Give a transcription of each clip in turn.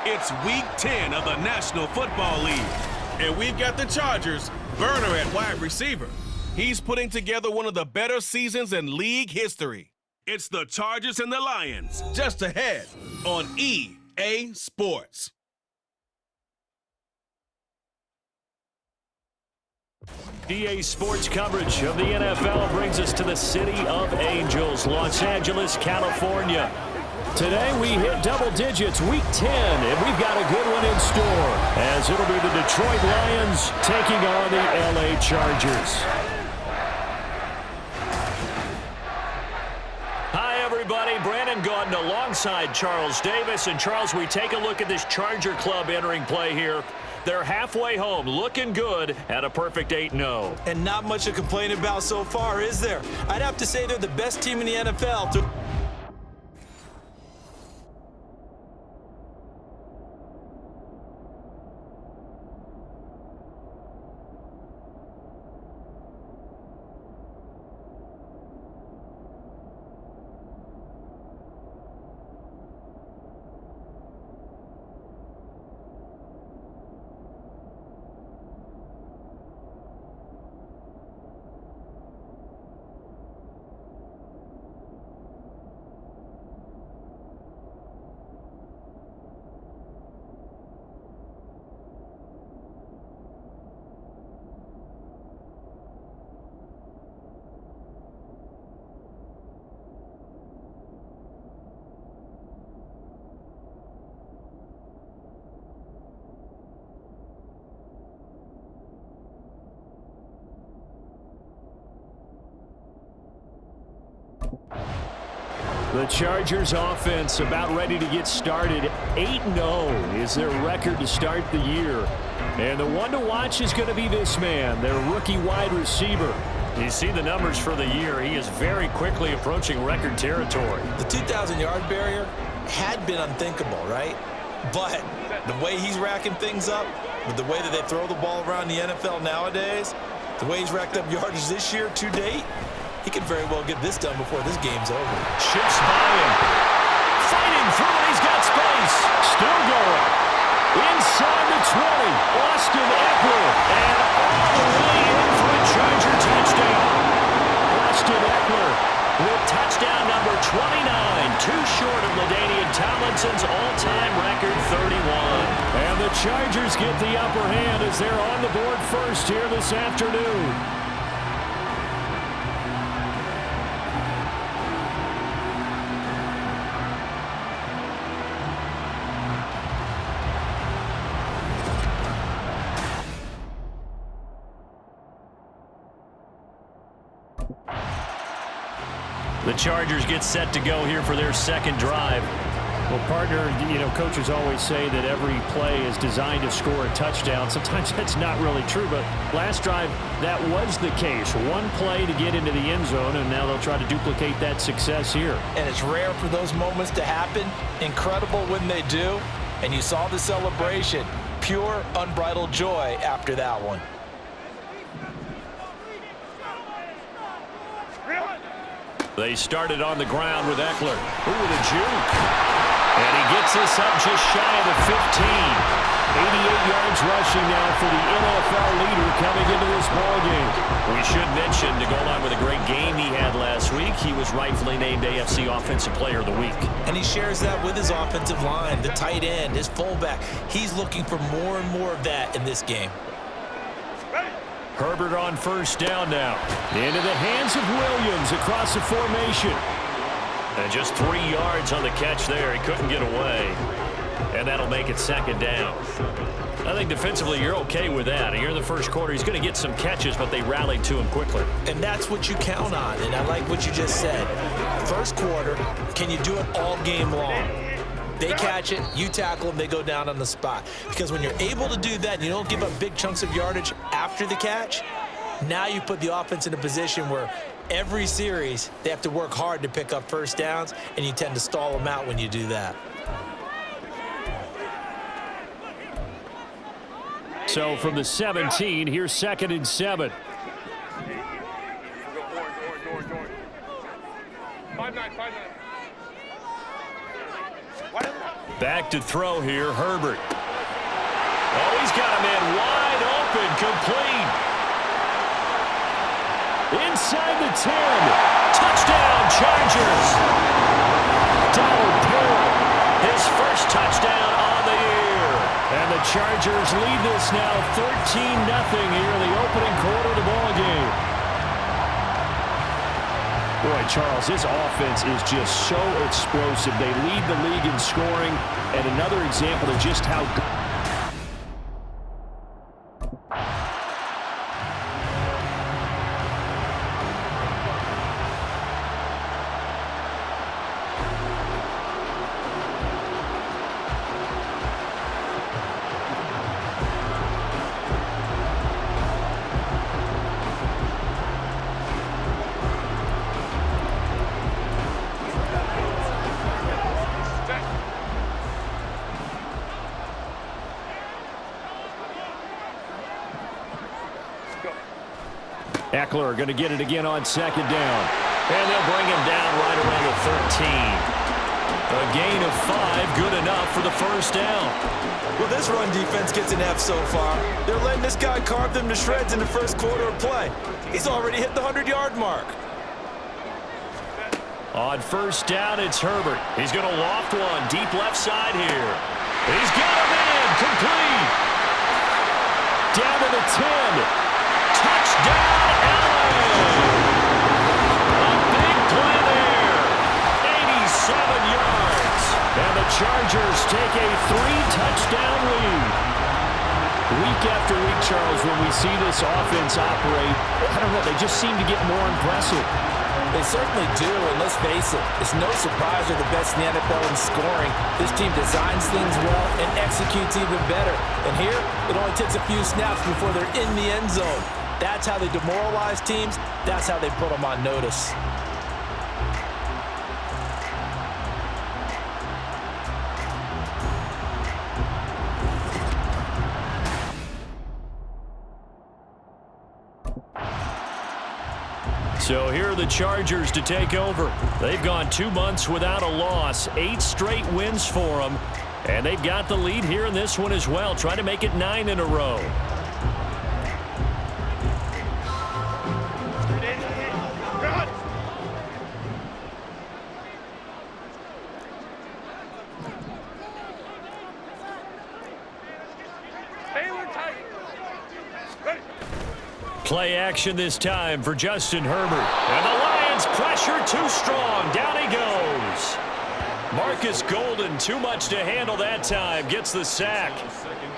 It's Week 10 of the National Football League. And we've got the Chargers' burner at wide receiver. He's putting together one of the better seasons in league history. It's the Chargers and the Lions, just ahead on EA Sports. EA Sports coverage of the NFL brings us to the City of Angels, Los Angeles, California. Today we hit double digits, Week 10, and we've got a good one in store, as it'll be the Detroit Lions taking on the LA Chargers. Hi, everybody. Brandon Gaudin alongside Charles Davis. And, Charles, we take a look at this Charger club entering play here. They're halfway home, looking good at a perfect 8-0. And not much to complain about so far, is there? I'd have to say they're the best team in the NFL. The Chargers offense about ready to get started. 8-0 is their record to start the year. And the one to watch is going to be this man, their rookie wide receiver. You see the numbers for the year. He is very quickly approaching record territory. The 2,000-yard barrier had been unthinkable, right? But the way he's racking things up, with the way that they throw the ball around the NFL nowadays, the way he's racked up yardage this year to date, he could very well get this done before this game's over. Chips by him. Fighting through it. He's got space. Still going. Inside the 20. Austin Eckler. And all the way in for a Charger touchdown. Austin Eckler with touchdown number 29. Too short of LaDainian Tomlinson's all-time record 31. And the Chargers get the upper hand as they're on the board first here this afternoon. The Chargers get set to go here for their second drive. Well, partner, coaches always say that every play is designed to score a touchdown. Sometimes that's not really true, but last drive, that was the case. One play to get into the end zone, and now they'll try to duplicate that success here. And it's rare for those moments to happen. Incredible when they do. And you saw the celebration. Pure, unbridled joy after that one. They started on the ground with Eckler. Ooh, the juke. And he gets this up just shy of the 15. 88 yards rushing now for the NFL leader coming into this ballgame. We should mention, to go along with a great game he had last week, he was rightfully named AFC Offensive Player of the Week. And he shares that with his offensive line, the tight end, his fullback. He's looking for more and more of that in this game. Herbert on first down now. Into the hands of Williams across the formation. And just 3 yards on the catch there. He couldn't get away. And that'll make it second down. I think defensively you're okay with that. Here in the first quarter, he's going to get some catches, but they rallied to him quickly. And that's what you count on, and I like what you just said. First quarter, can you do it all game long? They catch it, you tackle them, they go down on the spot. Because when you're able to do that and you don't give up big chunks of yardage after the catch, now you put the offense in a position where every series they have to work hard to pick up first downs, and you tend to stall them out when you do that. So from the 17, here's 2nd and 7. 5-9. Back to throw here, Herbert. Oh, he's got a man wide open, complete. Inside the 10. Touchdown, Chargers. Donald Parrott, his first touchdown on the year. And the Chargers lead this now 13-0 here in the opening quarter of the ball game. Boy, Charles, this offense is just so explosive. They lead the league in scoring, and another example of just how good. Eckler going to get it again on second down. And they'll bring him down right around the 13. A gain of 5, good enough for the first down. Well, this run defense gets an F so far. They're letting this guy carve them to shreds in the first quarter of play. He's already hit the 100-yard mark. On first down, it's Herbert. He's going to loft one deep left side here. He's got a man complete. Down to the 10. Touchdown, Allen! A big play there. 87 yards. And the Chargers take a 3-touchdown lead. Week after week, Charles, when we see this offense operate, I don't know, they just seem to get more impressive. They certainly do, and let's face it, it's no surprise they're the best in the NFL in scoring. This team designs things well and executes even better. And here, it only takes a few snaps before they're in the end zone. That's how they demoralize teams. That's how they put them on notice. So here are the Chargers to take over. They've gone 2 months without a loss, 8 straight wins for them. And they've got the lead here in this one as well, trying to make it 9 in a row. Play action this time for Justin Herbert. And the Lions pressure too strong. Down he goes. Marcus Golden, too much to handle that time. Gets the sack.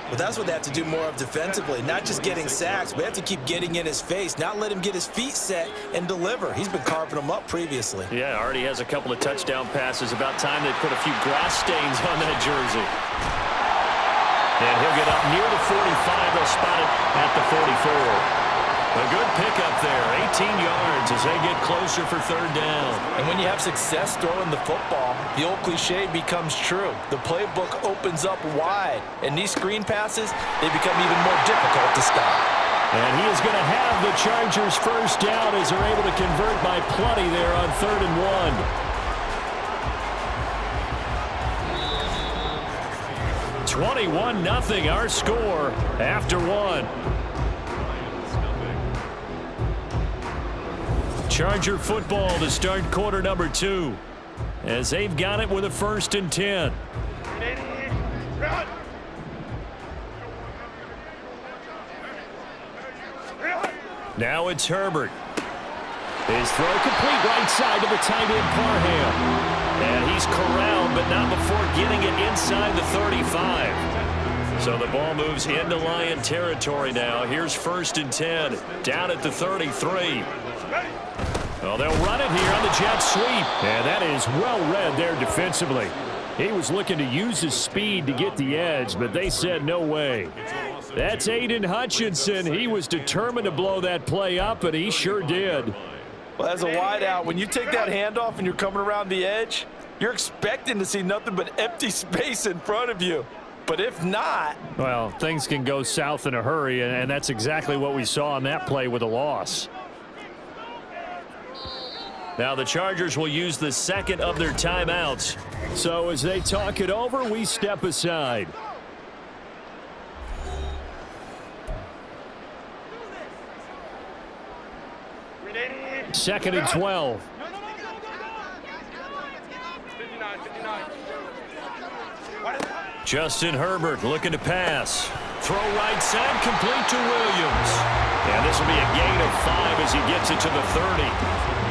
Well, that's what they have to do more of defensively. Not just getting sacks, but they have to keep getting in his face. Not let him get his feet set and deliver. He's been carving them up previously. Yeah, already has a couple of touchdown passes. About time they put a few grass stains on that jersey. And he'll get up near the 45. They'll spot it at the 44. A good pickup there, 18 yards as they get closer for third down. And when you have success throwing the football, the old cliche becomes true. The playbook opens up wide, and these screen passes, they become even more difficult to stop. And he is going to have the Chargers first down as they're able to convert by plenty there on 3rd and 1. 21-0 our score after 1. Charger football to start quarter number 2 as they've got it with a 1st and 10. Now it's Herbert. His throw complete right side to the tight end Parham. And he's corralled, but not before getting it inside the 35. So the ball moves into Lion territory now. Here's 1st and 10, down at the 33. Well, they'll run it here on the jet sweep. And that is well read there defensively. He was looking to use his speed to get the edge, but they said no way. That's Aiden Hutchinson. He was determined to blow that play up, and he sure did. Well, as a wideout, when you take that handoff and you're coming around the edge, you're expecting to see nothing but empty space in front of you. But if not... Well, things can go south in a hurry, and that's exactly what we saw on that play with a loss. Now the Chargers will use the second of their timeouts. So as they talk it over, we step aside. Second and 12. Justin Herbert looking to pass. Throw right side, complete to Williams. And this will be a gain of 5 as he gets it to the 30.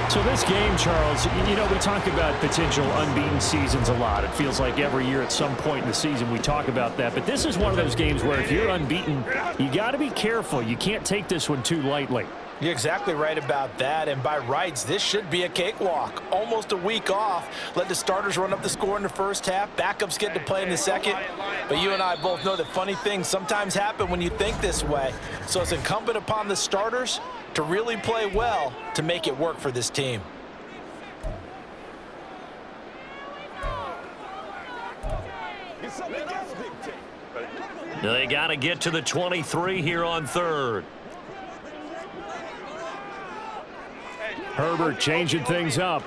So this game, Charles, you know, we talk about potential unbeaten seasons a lot. It feels like every year at some point in the season we talk about that. But this is one of those games where if you're unbeaten, you got to be careful. You can't take this one too lightly. You're exactly right about that, and by rights, this should be a cakewalk. Almost a week off. Let the starters run up the score in the first half. Backups get to play in the second. But you and I both know that funny things sometimes happen when you think this way. So it's incumbent upon the starters to really play well to make it work for this team. They got to get to the 23 here on third. Herbert changing things up.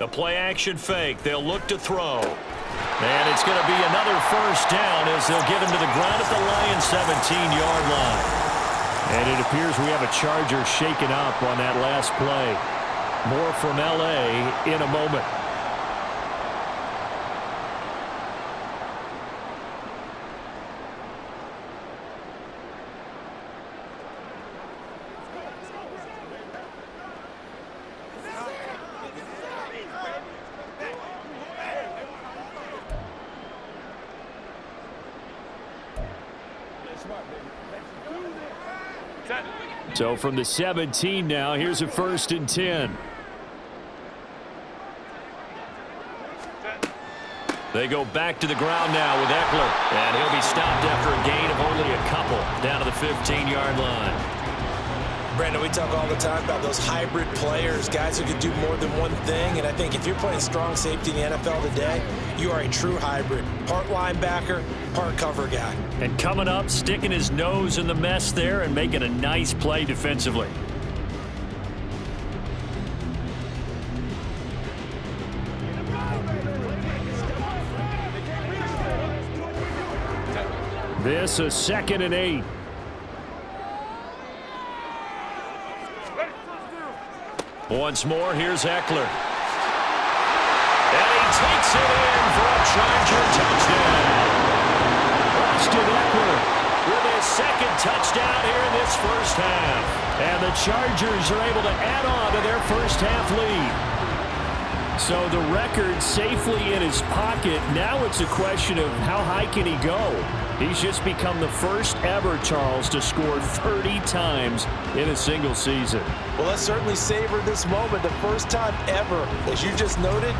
The play action fake. They'll look to throw. And it's going to be another first down as they'll get him to the ground at the Lions' 17-yard line. And it appears we have a Charger shaken up on that last play. More from L.A. in a moment. So from the 17 now, here's a 1st and 10. They go back to the ground now with Eckler. And he'll be stopped after a gain of only a couple down to the 15-yard line. Brandon, we talk all the time about those hybrid players, guys who can do more than one thing. And I think if you're playing strong safety in the NFL today, you are a true hybrid. Part linebacker, part cover guy. And coming up, sticking his nose in the mess there and making a nice play defensively. This a 2nd and 8. Once more, here's Eckler. And he takes it in for a Charger touchdown. Austin Eckler With his second touchdown here in this first half. And the Chargers are able to add on to their first half lead. So the record safely in his pocket. Now it's a question of how high can he go? He's just become the first ever, Charles, to score 30 times in a single season. Well, let's certainly savor this moment. The first time ever, as you just noted.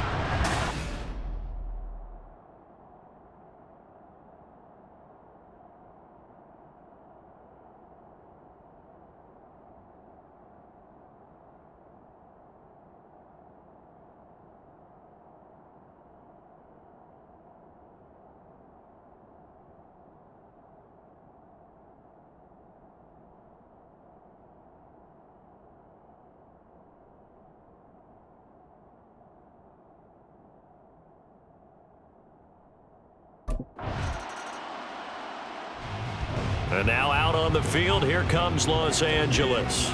And now out on the field, here comes Los Angeles.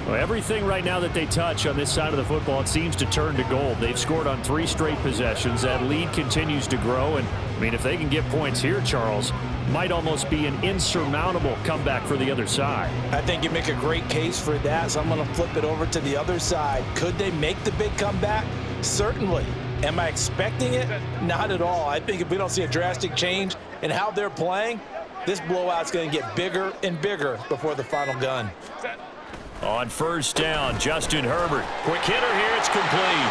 Well, everything right now that they touch on this side of the football, it seems to turn to gold. They've scored on 3 straight possessions. That lead continues to grow. And, I mean, if they can get points here, Charles, might almost be an insurmountable comeback for the other side. I think you make a great case for that, so I'm going to flip it over to the other side. Could they make the big comeback? Certainly. Am I expecting it? Not at all. I think if we don't see a drastic change in how they're playing, this blowout's going to get bigger and bigger before the final gun. On first down, Justin Herbert. Quick hitter here, it's complete.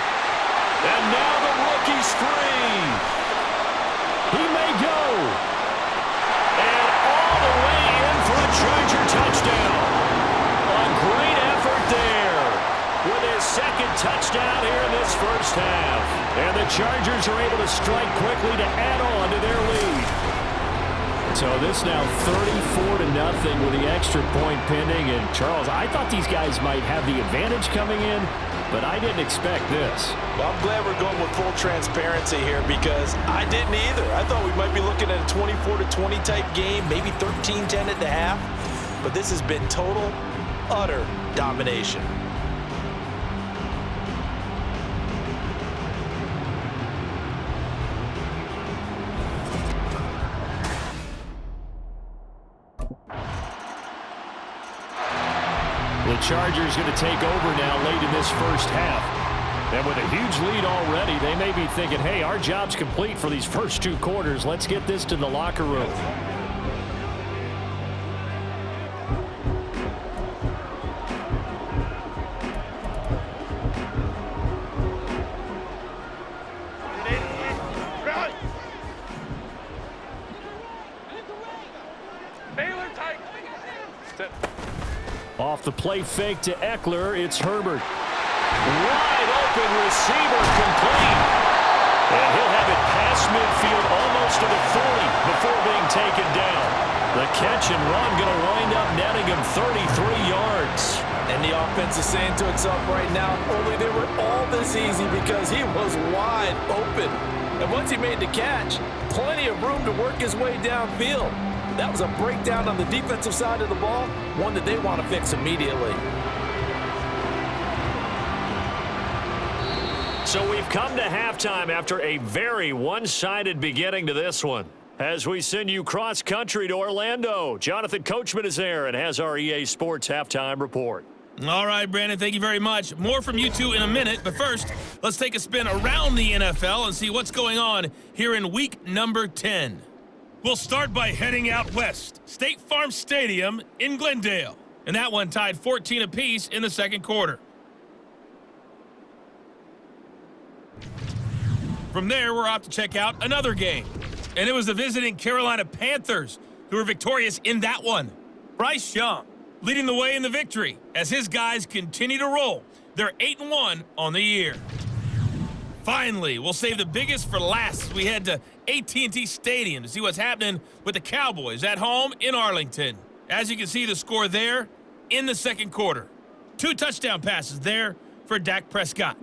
And now the rookie's free. He may go. And all the way in for a Charger touchdown. A great effort there with his second touchdown here in this first half. And the Chargers are able to strike quickly to add on to their lead. So this now 34-0 with the extra point pending. And Charles, I thought these guys might have the advantage coming in, but I didn't expect this. Well, I'm glad we're going with full transparency here because I didn't either. I thought we might be looking at a 24-20 type game, maybe 13-10 at the half. But this has been total, utter domination. The Chargers going to take over now late in this first half. And with a huge lead already, they may be thinking, hey, our job's complete for these first 2 quarters. Let's get this to the locker room. Off the play fake to Eckler, it's Herbert. Wide open receiver complete. And he'll have it past midfield almost to the 40 before being taken down. The catch and run going to wind up netting him 33 yards. And the offense is saying to itself right now, only they were all this easy because he was wide open. And once he made the catch, plenty of room to work his way downfield. That was a breakdown on the defensive side of the ball, one that they want to fix immediately. So we've come to halftime after a very one-sided beginning to this one. As we send you cross-country to Orlando, Jonathan Coachman is there and has our EA Sports halftime report. All right, Brandon, thank you very much. More from you two in a minute, but first, let's take a spin around the NFL and see what's going on here in week number 10. We'll start by heading out west. State Farm Stadium in Glendale. And that one tied 14 apiece in the second quarter. From there, we're off to check out another game. And it was the visiting Carolina Panthers who were victorious in that one. Bryce Young leading the way in the victory as his guys continue to roll. They're 8-1 on the year. Finally, we'll save the biggest for last as we head to AT&T Stadium to see what's happening with the Cowboys at home in Arlington. As you can see, the score there in the second quarter. 2 touchdown passes there for Dak Prescott.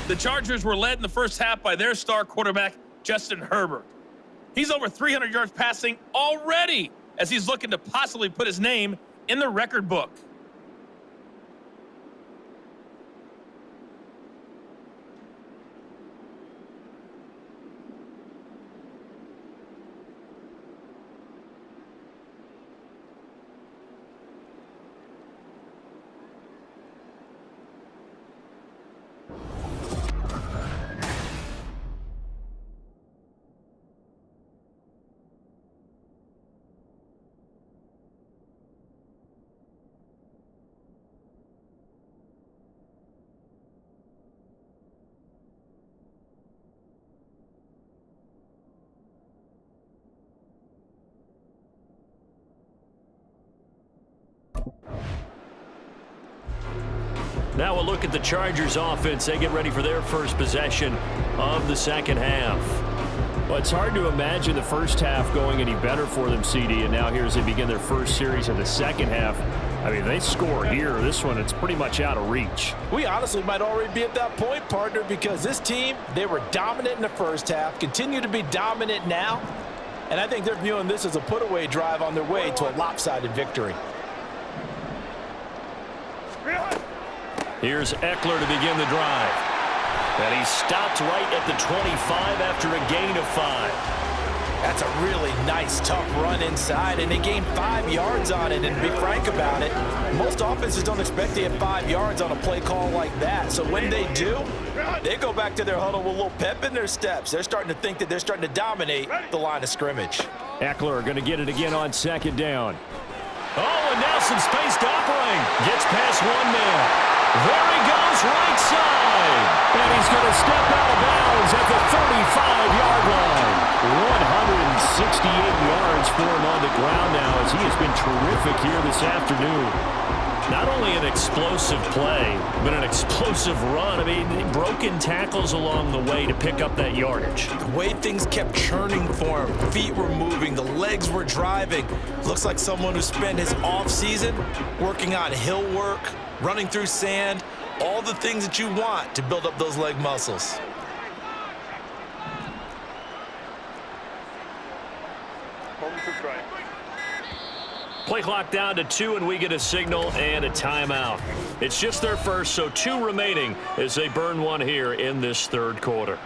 The Chargers were led in the first half by their star quarterback, Justin Herbert. He's over 300 yards passing already as he's looking to possibly put his name in the record book. Now we'll look at the Chargers offense. They get ready for their first possession of the second half. Well, it's hard to imagine the first half going any better for them, CD, and now here as they begin their first series of the second half. I mean, they score here. This one, it's pretty much out of reach. We honestly might already be at that point, partner, because this team, they were dominant in the first half, continue to be dominant now, and I think they're viewing this as a put-away drive on their way to a lopsided victory. Here's Eckler to begin the drive. And he stopped right at the 25 after a gain of 5. That's a really nice, tough run inside, and they gained 5 yards on it. And to be frank about it, most offenses don't expect to get 5 yards on a play call like that. So when they do, they go back to their huddle with a little pep in their steps. They're starting to think that they're starting to dominate the line of scrimmage. Eckler going to get it again on second down. Oh, and now some space to operate. Gets past one man. There he goes, right side. And he's going to step out of bounds at the 35-yard line. 168 yards for him on the ground now as he has been terrific here this afternoon. Not only an explosive play, but an explosive run. I mean, broken tackles along the way to pick up that yardage. The way things kept churning for him, feet were moving, the legs were driving. Looks like someone who spent his offseason working on hill work, running through sand, all the things that you want to build up those leg muscles. Play clock down to 2, and we get a signal and a timeout. It's just their first, so 2 remaining as they burn one here in this third quarter.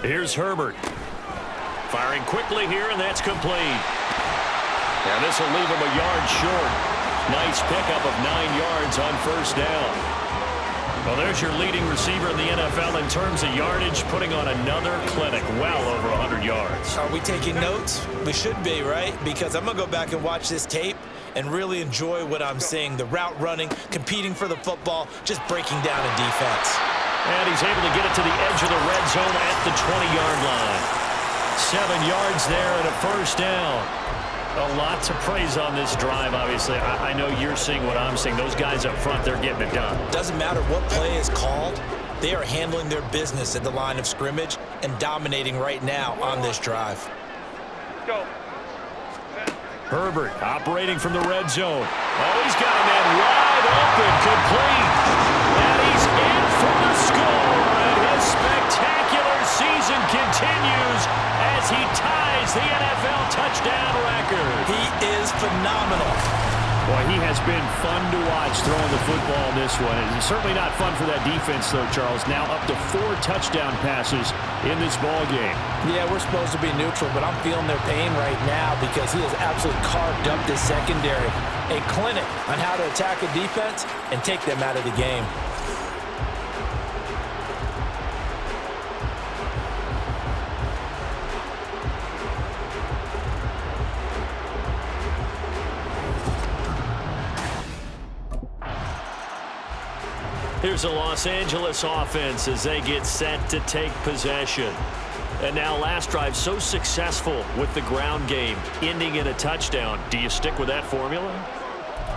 Here's Herbert. Firing quickly here, and that's complete. And this will leave him a yard short. Nice pickup of 9 yards on first down. Well, there's your leading receiver in the NFL in terms of yardage, putting on another clinic, well over 100 yards. Are we taking notes? We should be, right? Because I'm going to go back and watch this tape and really enjoy what I'm seeing. The route running, competing for the football, just breaking down a defense. And he's able to get it to the edge of the red zone at the 20-yard line. 7 yards there and a first down. A lot to praise on this drive, obviously. I know you're seeing what I'm seeing. Those guys up front, they're getting it done. Doesn't matter what play is called. They are handling their business at the line of scrimmage and dominating right now on this drive. Go. Herbert operating from the red zone. Oh, he's got a man wide open, complete. And he's in for the score. And his spectacular season continues as he ties the NFL touchdown record. He is phenomenal. Boy, he has been fun to watch throwing the football in this one. It's certainly not fun for that defense, though, Charles. Now up to 4 touchdown passes in this ball game. Yeah, we're supposed to be neutral, but I'm feeling their pain right now because he has absolutely carved up this secondary. A clinic on how to attack a defense and take them out of the game. Here's the Los Angeles offense as they get set to take possession. And now last drive so successful with the ground game, ending in a touchdown. Do you stick with that formula?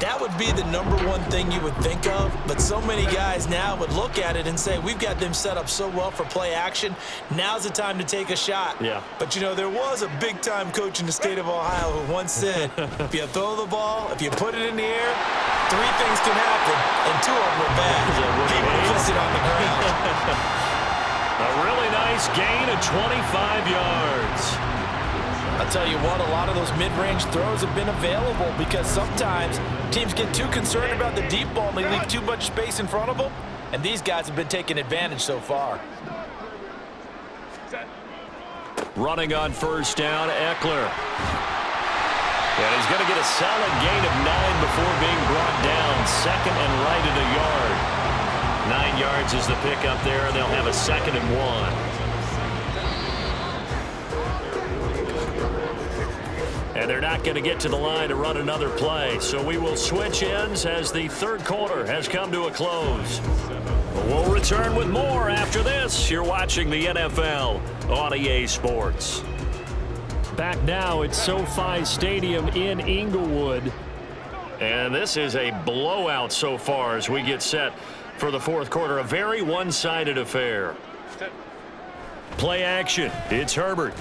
That would be the #1 thing you would think of, but so many guys now would look at it and say, we've got them set up so well for play action. Now's the time to take a shot. Yeah. But, you know, there was a big-time coach in the state of Ohio who once said, if you throw the ball, if you put it in the air, 3 things can happen, and 2 of them were bad. People puts it on the ground. A really nice gain of 25 yards. I'll tell you what, a lot of those mid-range throws have been available because sometimes teams get too concerned about the deep ball and they leave too much space in front of them, and these guys have been taking advantage so far. Running on first down, Eckler. And he's going to get a solid gain of 9 before being brought down. Second and right at a yard. 9 yards is the pickup there, and they'll have a 2nd and 1. And they're not going to get to the line to run another play. So we will switch ends as the third quarter has come to a close. We'll return with more after this. You're watching the NFL on EA Sports. Back now at SoFi Stadium in Inglewood. And this is a blowout so far as we get set for the fourth quarter. A very one-sided affair. Play action. It's Herbert.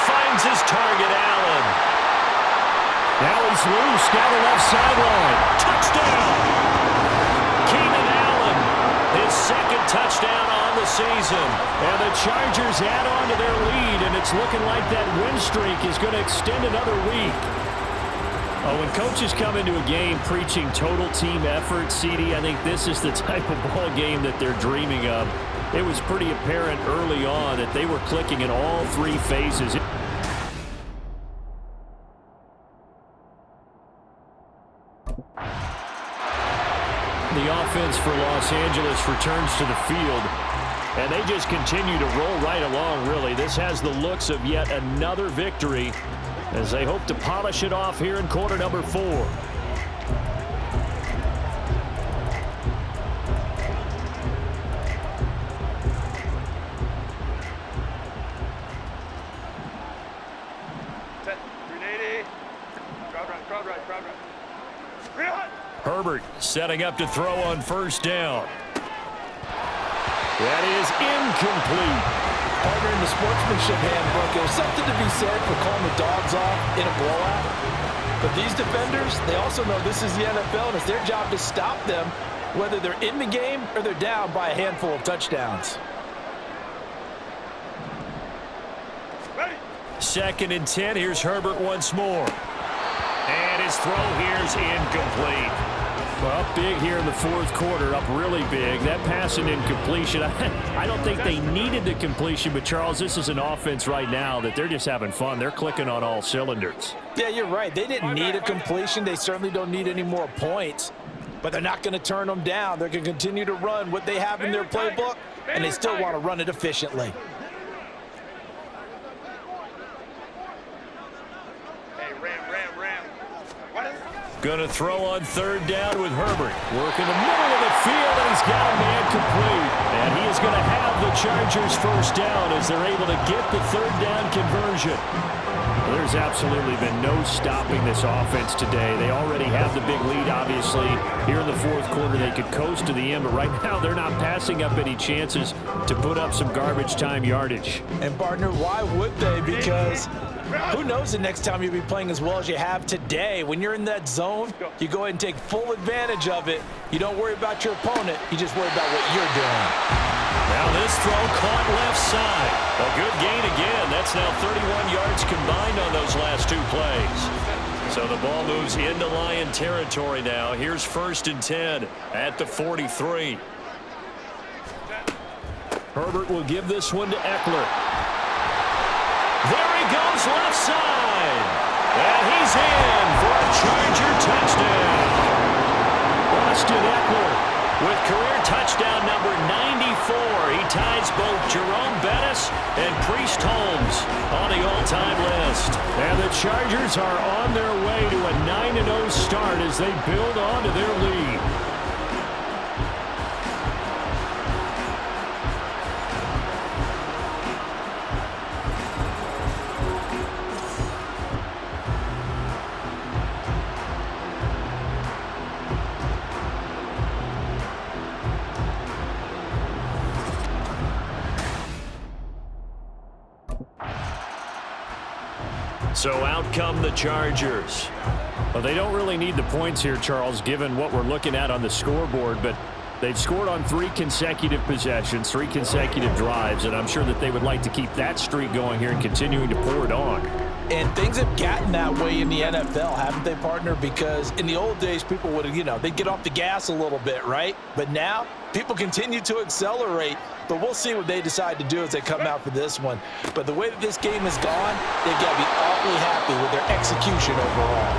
Finds his target, Allen. Now he's loose down the left sideline. Touchdown! Keenan Allen, his 2nd touchdown on the season. And the Chargers add on to their lead, and it's looking like that win streak is going to extend another week. When coaches come into a game preaching total team effort, CD, I think this is the type of ball game that they're dreaming of. It was pretty apparent early on that they were clicking in all 3 phases. The offense for Los Angeles returns to the field. And they just continue to roll right along, really. This has the looks of yet another victory as they hope to polish it off here in quarter number 4. Herbert setting up to throw on first down. That is incomplete. Partner, in the sportsmanship handbook, there's something to be said for calling the dogs off in a blowout. But these defenders, they also know this is the NFL, and it's their job to stop them, whether they're in the game or they're down by a handful of touchdowns. Second and 10. Here's Herbert once more. And his throw here's incomplete. Well, up big here in the fourth quarter, up really big. That pass and incompletion, I don't think they needed the completion, but Charles, this is an offense right now that they're just having fun. They're clicking on all cylinders. Yeah, you're right. They didn't need a completion. They certainly don't need any more points, but they're not going to turn them down. They're going to continue to run what they have in their playbook, and they still want to run it efficiently. Going to throw on third down with Herbert. Working the middle of the field, and he's got a man complete. And he is going to have the Chargers first down as they're able to get the third down conversion. Well, there's absolutely been no stopping this offense today. They already have the big lead, obviously. Here in the fourth quarter, they could coast to the end, but right now they're not passing up any chances to put up some garbage time yardage. And, partner, why would they? Because who knows the next time you'll be playing as well as you have today. When you're in that zone, you go ahead and take full advantage of it. You don't worry about your opponent. You just worry about what you're doing. Now this throw caught left side. A good gain again. That's now 31 yards combined on those last two plays. So the ball moves into Lion territory now. Here's first and 10 at the 43. Herbert will give this one to Eckler. There he goes left side. And he's in for a Charger touchdown. Austin Eckler with career touchdown number 94. He ties both Jerome Bettis and Priest Holmes on the all-time list. And the Chargers are on their way to a 9-0 start as they build on to their lead. So out come the Chargers. Well, they don't really need the points here, Charles, given what we're looking at on the scoreboard, but they've scored on 3 consecutive possessions, 3 consecutive drives, and I'm sure that they would like to keep that streak going here and continuing to pour it on. And things have gotten that way in the NFL, haven't they, partner? Because in the old days, people would, they'd get off the gas a little bit, right? But now, people continue to accelerate. But we'll see what they decide to do as they come out for this one. But the way that this game has gone, they've got to be awfully happy with their execution overall.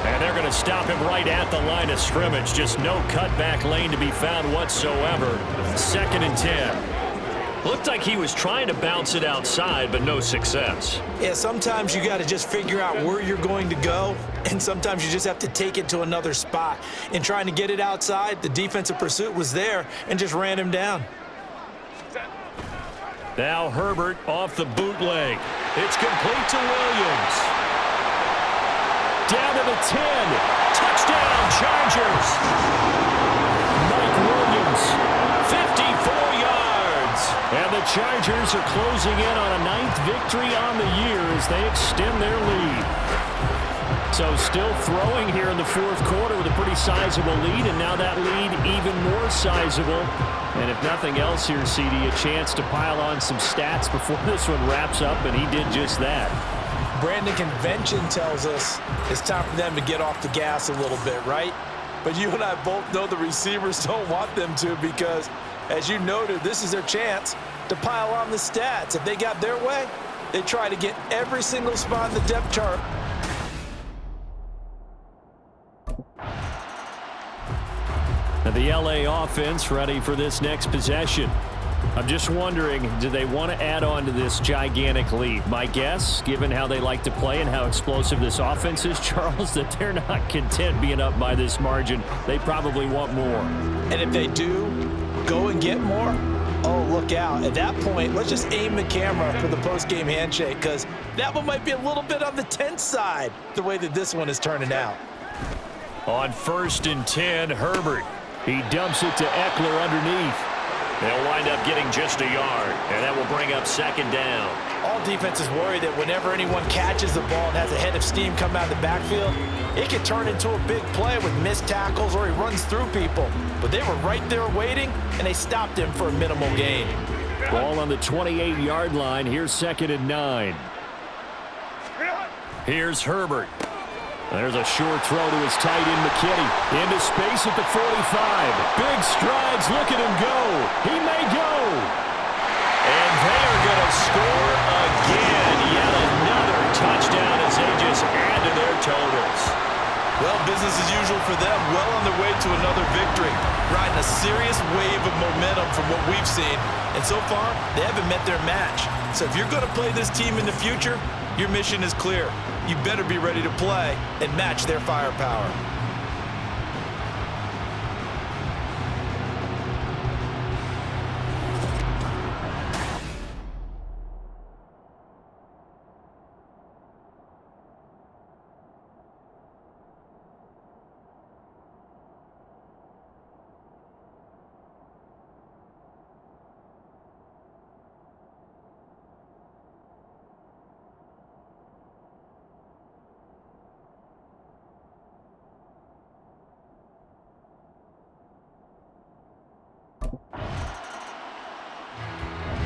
And they're going to stop him right at the line of scrimmage. Just no cutback lane to be found whatsoever. Second and 10. Looked like he was trying to bounce it outside, but no success. Yeah, sometimes you got to just figure out where you're going to go, and sometimes you just have to take it to another spot. In trying to get it outside, the defensive pursuit was there and just ran him down. Now Herbert off the bootleg. It's complete to Williams. Down to the 10. Touchdown, Chargers. Mike Williams, 54 yards. And the Chargers are closing in on a 9th victory on the year as they extend their lead. So still throwing here in the fourth quarter with a pretty sizable lead, and now that lead even more sizable. And if nothing else here, CD, a chance to pile on some stats before this one wraps up, and he did just that. Brandon, convention tells us it's time for them to get off the gas a little bit, right? But you and I both know the receivers don't want them to because, as you noted, this is their chance to pile on the stats. If they got their way, they try to get every single spot in the depth chart. And the LA offense ready for this next possession. I'm just wondering, do they want to add on to this gigantic lead? My guess, given how they like to play and how explosive this offense is, Charles, that they're not content being up by this margin. They probably want more. And if they do go and get more, oh, look out. At that point, let's just aim the camera for the post-game handshake, because that one might be a little bit on the tense side, the way that this one is turning out. On 1st and 10, Herbert. He dumps it to Eckler underneath. They'll wind up getting just a yard, and that will bring up 2nd down. All defenses worry that whenever anyone catches the ball and has a head of steam come out of the backfield, it can turn into a big play with missed tackles or he runs through people. But they were right there waiting, and they stopped him for a minimal gain. Ball on the 28-yard line. Here's 2nd and 9. Here's Herbert. There's a short throw to his tight end, McKinney. Into space at the 45. Big strides. Look at him go. He may go. And they are going to score again. Yet another touchdown as they just add to their totals. Well, business as usual for them. Well on their way to another victory. Riding a serious wave of momentum from what we've seen. And so far, they haven't met their match. So if you're going to play this team in the future, your mission is clear. You better be ready to play and match their firepower.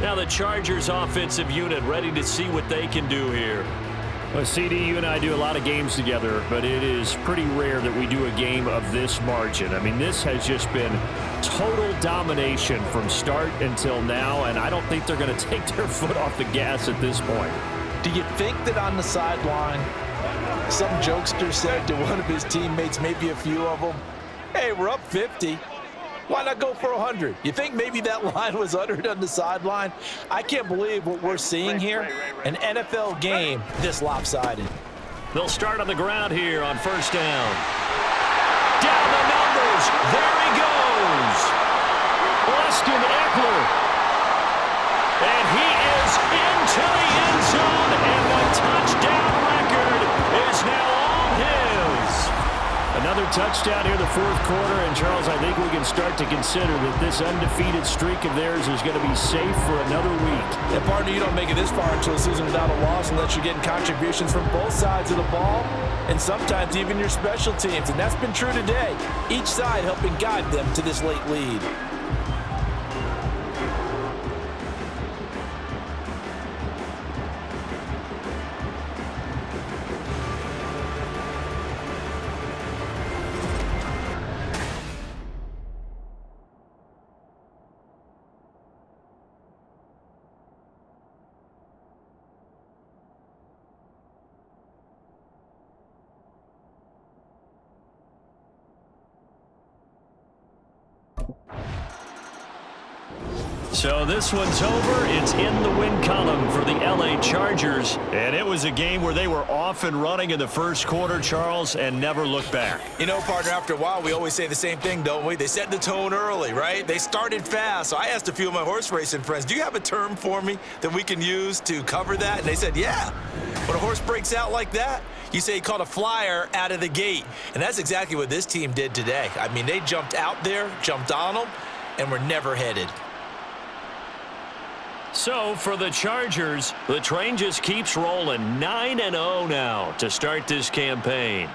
Now the Chargers offensive unit ready to see what they can do here. Well, CD, you and I do a lot of games together, but it is pretty rare that we do a game of this margin. I mean, this has just been total domination from start until now, and I don't think they're going to take their foot off the gas at this point. Do you think that on the sideline, some jokester said to one of his teammates, maybe a few of them, hey, we're up 50. Why not go for 100? You think maybe that line was uttered on the sideline? I can't believe what we're seeing here. An NFL game this lopsided. They'll start on the ground here on 1st down. Down the numbers. There he goes. Austin Eckler. And he is into the end zone, and the touchdown record is now all his. Another touchdown here in the 4th quarter, and Charles, I think we can start to consider that this undefeated streak of theirs is going to be safe for another week. And partner, you don't make it this far into a season without a loss unless you're getting contributions from both sides of the ball, and sometimes even your special teams, and that's been true today. Each side helping guide them to this late lead. So this one's over. It's in the win column for the LA Chargers. And it was a game where they were off and running in the 1st quarter, Charles, and never looked back. You know, partner, after a while, we always say the same thing, don't we? They set the tone early, right? They started fast. So I asked a few of my horse racing friends, do you have a term for me that we can use to cover that? And they said, yeah. When a horse breaks out like that, you say he caught a flyer out of the gate. And that's exactly what this team did today. I mean, they jumped out there, jumped on them, and were never headed. So for the Chargers, the train just keeps rolling 9-0 now to start this campaign.